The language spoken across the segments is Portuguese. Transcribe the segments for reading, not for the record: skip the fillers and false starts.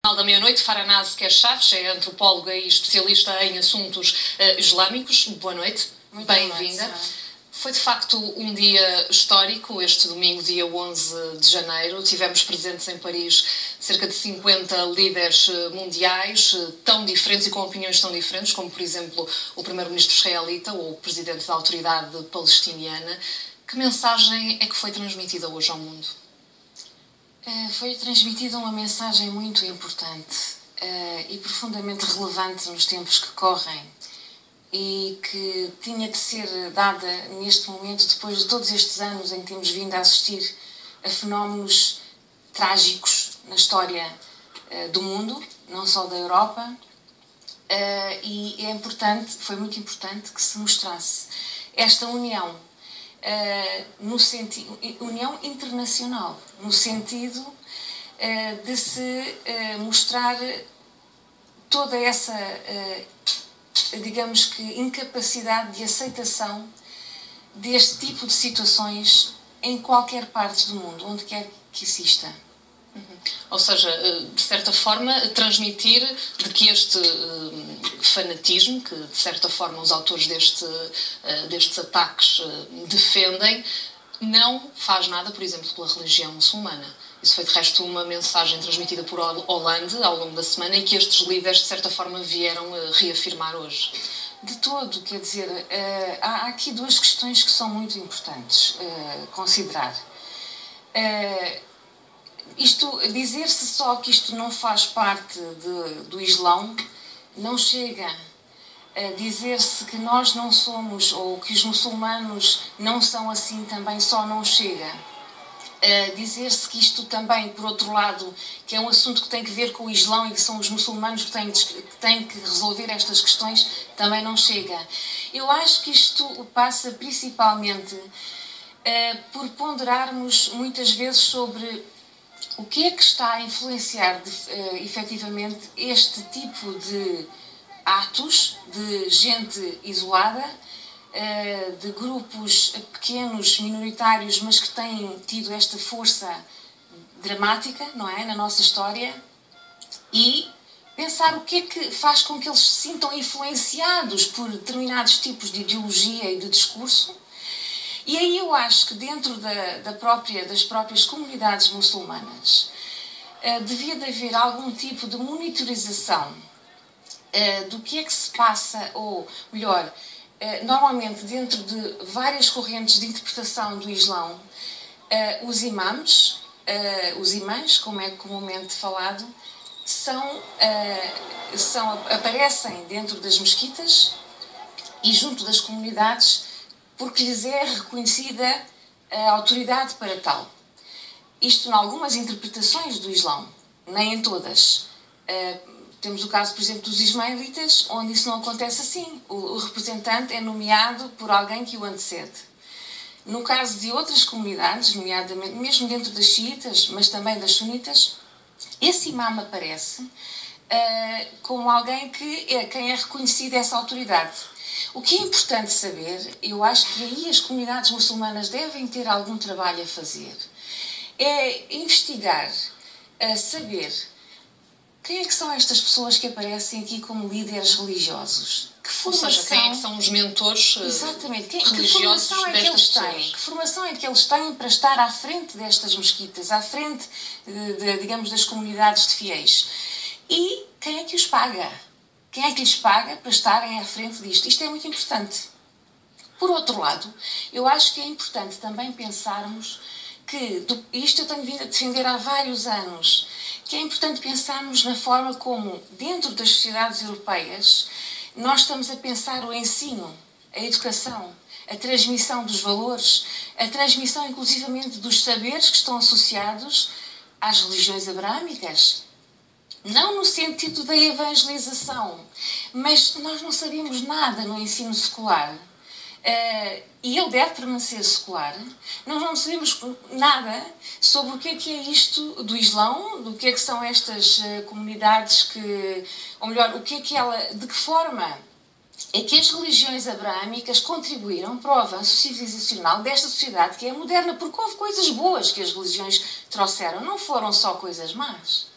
Da meia-noite, Faranaz Keshav, é antropóloga e especialista em assuntos islâmicos. Boa noite, bem-vinda. Foi de facto um dia histórico, este domingo, dia 11 de janeiro. Tivemos presentes em Paris cerca de 50 líderes mundiais, tão diferentes e com opiniões tão diferentes, como por exemplo o primeiro-ministro israelita ou o presidente da autoridade palestiniana. Que mensagem é que foi transmitida hoje ao mundo? Foi transmitida uma mensagem muito importante e profundamente relevante nos tempos que correm e que tinha de ser dada neste momento, depois de todos estes anos em que temos vindo a assistir a fenómenos trágicos na história do mundo, não só da Europa, e foi muito importante que se mostrasse esta união. União internacional, no sentido de se mostrar toda essa, digamos que, incapacidade de aceitação deste tipo de situações em qualquer parte do mundo, onde quer que exista. Ou seja, de certa forma, transmitir de que este fanatismo, que de certa forma os autores destes ataques defendem, não faz nada, por exemplo, pela religião muçulmana. Isso foi, de resto, uma mensagem transmitida por Hollande ao longo da semana e que estes líderes, de certa forma, vieram reafirmar hoje. De todo, quer dizer, há aqui duas questões que são muito importantes considerar. Dizer-se só que isto não faz parte do Islão não chega. Dizer-se que nós não somos, ou que os muçulmanos não são assim também, só não chega. Dizer-se que isto também, por outro lado, que é um assunto que tem que ver com o Islão e que são os muçulmanos que têm que resolver estas questões, também não chega. Eu acho que isto passa principalmente por ponderarmos muitas vezes sobre o que é que está a influenciar efetivamente este tipo de atos de gente isolada, de grupos pequenos, minoritários, mas que têm tido esta força dramática, não é, na nossa história, e pensar o que é que faz com que eles se sintam influenciados por determinados tipos de ideologia e de discurso. E aí eu acho que dentro das próprias comunidades muçulmanas devia de haver algum tipo de monitorização do que é que se passa, ou melhor, normalmente dentro de várias correntes de interpretação do Islão, os imãs, como é comumente falado, aparecem dentro das mesquitas e junto das comunidades porque lhes é reconhecida a autoridade para tal. Isto em algumas interpretações do Islão, nem em todas. Temos o caso, por exemplo, dos ismaelitas, onde isso não acontece assim. O representante é nomeado por alguém que o antecede. No caso de outras comunidades, nomeadamente mesmo dentro das xiitas, mas também das sunitas, esse imam aparece como alguém quem é reconhecida essa autoridade. O que é importante saber, eu acho que aí as comunidades muçulmanas devem ter algum trabalho a fazer, é investigar, saber quem é que são estas pessoas que aparecem aqui como líderes religiosos. Ou seja, quem é que são os mentores religiosos destas pessoas? Que formação é que eles têm para estar à frente destas mesquitas, à frente, digamos, das comunidades de fiéis? E quem é que os paga? Quem é que lhes paga para estarem à frente disto? Isto é muito importante. Por outro lado, eu acho que é importante também pensarmos que, isto eu tenho vindo a defender há vários anos, que é importante pensarmos na forma como, dentro das sociedades europeias, nós estamos a pensar o ensino, a educação, a transmissão dos valores, a transmissão inclusivamente dos saberes que estão associados às religiões abrâmicas. Não no sentido da evangelização, mas nós não sabemos nada no ensino secular. E ele deve permanecer secular. Nós não sabemos nada sobre o que é isto do Islão, do que é que são estas comunidades ou melhor, de que forma é que as religiões abrâmicas contribuíram para o avanço civilizacional desta sociedade que é moderna, porque houve coisas boas que as religiões trouxeram, não foram só coisas más.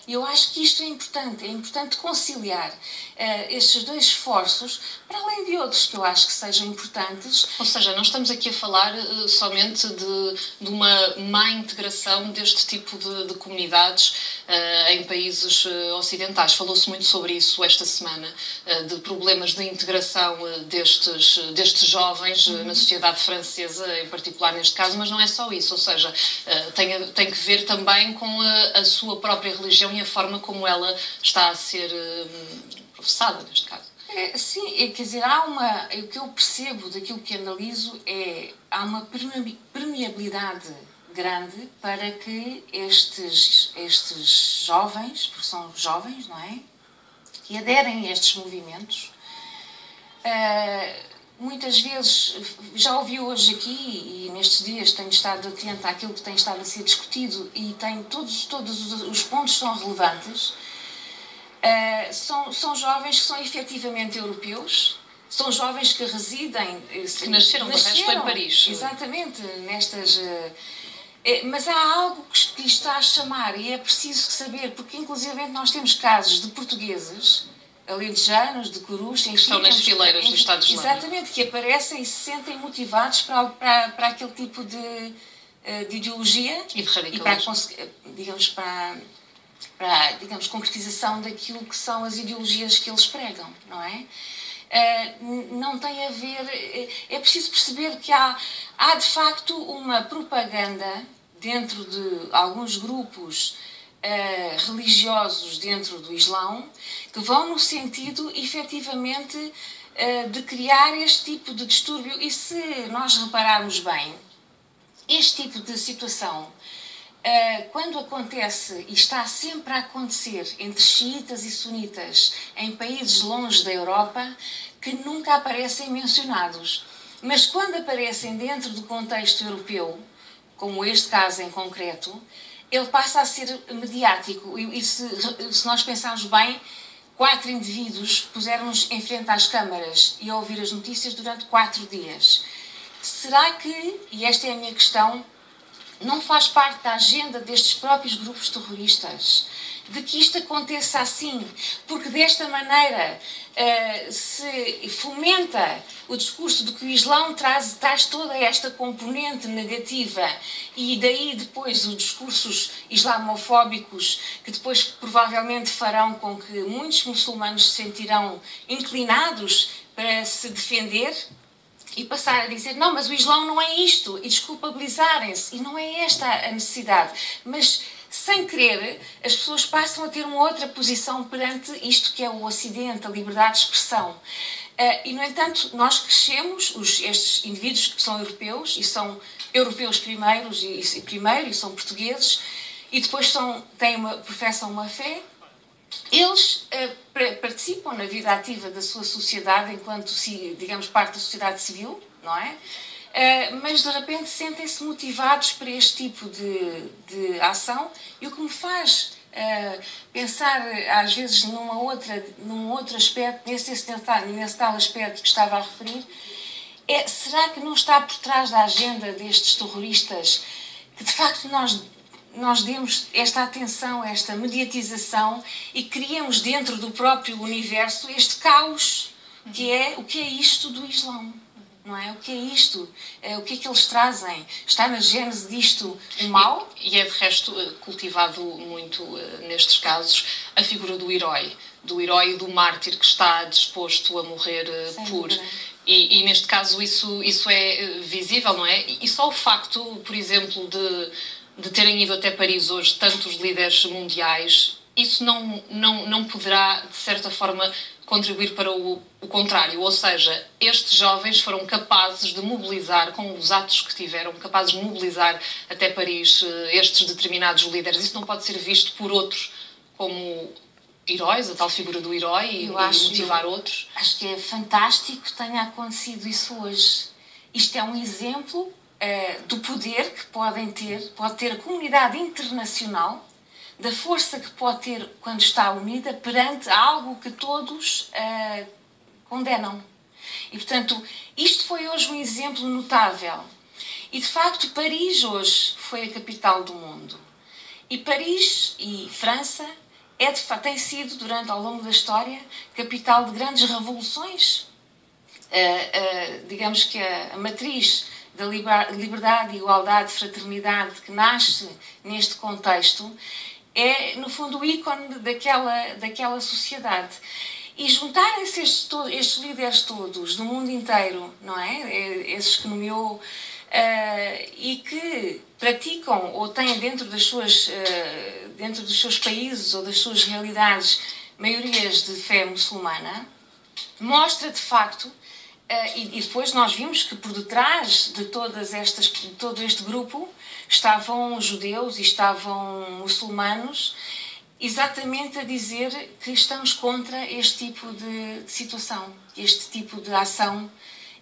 Eu acho que isto é importante conciliar estes dois esforços, para além de outros que eu acho que sejam importantes. Ou seja, não estamos aqui a falar somente de uma má integração deste tipo de comunidades em países ocidentais. Falou-se muito sobre isso esta semana, de problemas de integração destes jovens na sociedade francesa, em particular neste caso, mas não é só isso. Ou seja, tem que ver também com a sua própria religião e a forma como ela está a ser professada, neste caso. Sim, quer dizer, o que eu percebo daquilo que analiso há uma permeabilidade grande para que estes jovens, porque são jovens, não é? Que aderem a estes movimentos. Muitas vezes, já ouvi hoje aqui e nestes dias tenho estado atenta àquilo que tem estado a ser discutido e todos os pontos são relevantes. São jovens que são efetivamente europeus, são jovens que residem... Que nasceram em Paris. Exatamente, mas há algo que lhes está a chamar e é preciso saber, porque inclusive nós temos casos de portugueses, alentejanos, de Coruche... Que estão nas fileiras do Estado Islâmico. Exatamente, que aparecem e se sentem motivados para aquele tipo de ideologia e de radicalismo. Digamos, concretização daquilo que são as ideologias que eles pregam, não é? Não tem a ver... É preciso perceber que há de facto uma propaganda dentro de alguns grupos religiosos dentro do Islão que vão no sentido, efetivamente, de criar este tipo de distúrbio. E se nós repararmos bem, este tipo de situação... quando acontece, e está sempre a acontecer, entre xiitas e sunitas, em países longe da Europa, que nunca aparecem mencionados. Mas quando aparecem dentro do contexto europeu, como este caso em concreto, ele passa a ser mediático. E se nós pensarmos bem, 4 indivíduos puseram-nos em frente às câmaras e a ouvir as notícias durante 4 dias. Será que, e esta é a minha questão, não faz parte da agenda destes próprios grupos terroristas de que isto aconteça assim? Porque desta maneira se fomenta o discurso de que o Islão traz toda esta componente negativa e daí depois os discursos islamofóbicos que depois provavelmente farão com que muitos muçulmanos se sentirão inclinados para se defender e passar a dizer, não, mas o Islão não é isto, e desculpabilizarem-se. E não é esta a necessidade. Mas, sem querer, as pessoas passam a ter uma outra posição perante isto que é o Ocidente, a liberdade de expressão. E, no entanto, nós crescemos, estes indivíduos que são europeus, e são europeus primeiro, e são portugueses, e depois professam uma fé. Eles participam na vida ativa da sua sociedade enquanto, digamos, parte da sociedade civil, não é? Mas de repente sentem-se motivados para este tipo de ação e o que me faz pensar às vezes num outro aspecto, nesse tal aspecto que estava a referir, será que não está por trás da agenda destes terroristas que de facto nós demos esta atenção, esta mediatização e criamos dentro do próprio universo este caos que é o que é isto do Islão, não é? O que é isto? O que é que eles trazem? Está na gênese disto o mal? E é de resto cultivado muito nestes casos a figura do herói e do mártir que está disposto a morrer por... E neste caso isso é visível, não é? E só o facto, por exemplo, de terem ido até Paris hoje tantos líderes mundiais, isso não poderá, de certa forma, contribuir para o contrário. Ou seja, estes jovens foram capazes de mobilizar, com os atos que tiveram, capazes de mobilizar até Paris estes determinados líderes. Isso não pode ser visto por outros como heróis, a tal figura do herói, e motivar outros. Acho que é fantástico que tenha acontecido isso hoje. Isto é um exemplo do poder que pode ter a comunidade internacional, da força que pode ter quando está unida perante algo que todos condenam. E, portanto, isto foi hoje um exemplo notável. E, de facto, Paris hoje foi a capital do mundo. E Paris e França tem sido, ao longo da história, capital de grandes revoluções. Digamos que a matriz da liberdade, igualdade, fraternidade que nasce neste contexto é, no fundo, o ícone daquela sociedade. E juntarem-se estes líderes todos do mundo inteiro, não é? Esses que nomeou, e que praticam ou têm dentro dos seus países ou das suas realidades maiorias de fé muçulmana, mostra de facto, e depois nós vimos que por detrás de todo este grupo estavam judeus e estavam muçulmanos, exatamente a dizer que estamos contra este tipo de situação, este tipo de ação,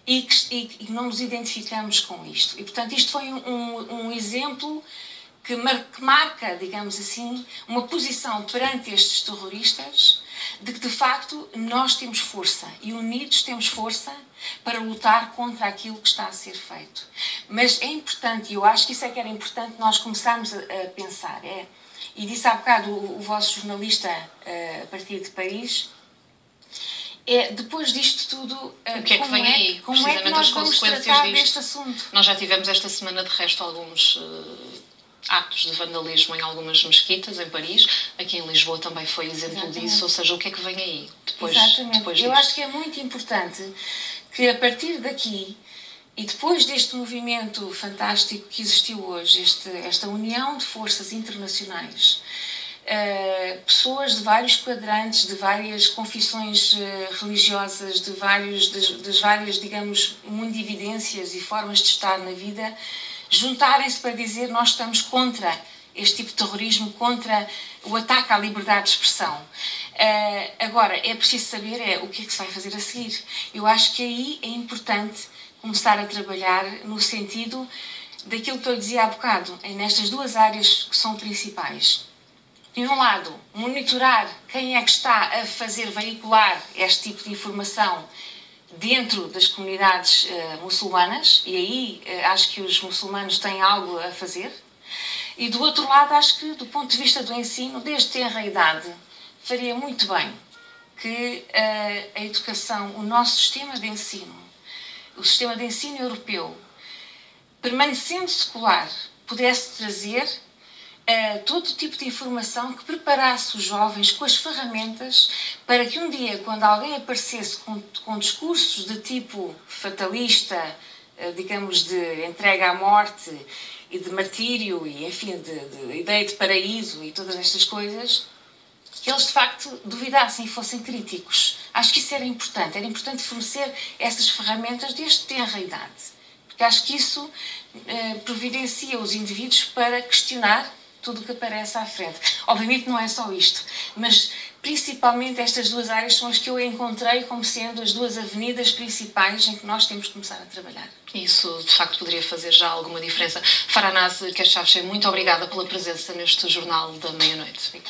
e que não nos identificamos com isto. E, portanto, isto foi um exemplo que marca, digamos assim, uma posição perante estes terroristas de que, de facto, nós temos força e unidos temos força para lutar contra aquilo que está a ser feito. Mas é importante, e eu acho que isso é que era importante nós começarmos a pensar, e disse há bocado o vosso jornalista a partir de Paris, depois disto tudo, o que é que vem aí? Como é que nós vamos tratar deste assunto? Nós já tivemos esta semana, de resto, alguns atos de vandalismo em algumas mesquitas em Paris. Aqui em Lisboa também foi exemplo disso. Ou seja, o que é que vem aí depois disto? Eu acho que é muito importante que, a partir daqui, e depois deste movimento fantástico que existiu hoje, esta união de forças internacionais, pessoas de vários quadrantes, de várias confissões religiosas, das várias, digamos, mundividências e formas de estar na vida, juntarem-se para dizer: nós estamos contra este tipo de terrorismo, contra o ataque à liberdade de expressão. Agora, é preciso saber o que é que se vai fazer a seguir. Eu acho que aí é importante começar a trabalhar no sentido daquilo que eu dizia há bocado, nestas duas áreas que são principais. De um lado, monitorar quem é que está a fazer veicular este tipo de informação dentro das comunidades muçulmanas, e aí acho que os muçulmanos têm algo a fazer. E do outro lado, acho que, do ponto de vista do ensino, desde tenra idade, faria muito bem que a educação, o nosso sistema de ensino, o sistema de ensino europeu, permanecendo secular, pudesse trazer todo tipo de informação que preparasse os jovens com as ferramentas para que um dia, quando alguém aparecesse com discursos de tipo fatalista, digamos, de entrega à morte e de martírio e, enfim, de ideia de paraíso e todas estas coisas, que eles de facto duvidassem e fossem críticos. Acho que isso era importante fornecer essas ferramentas desde tenra idade, porque acho que isso providencia os indivíduos para questionar tudo o que aparece à frente. Obviamente não é só isto, mas principalmente estas duas áreas são as que eu encontrei como sendo as duas avenidas principais em que nós temos que começar a trabalhar. Isso, de facto, poderia fazer já alguma diferença. Faranaz Keshafche, muito obrigada pela presença neste Jornal da Meia-Noite.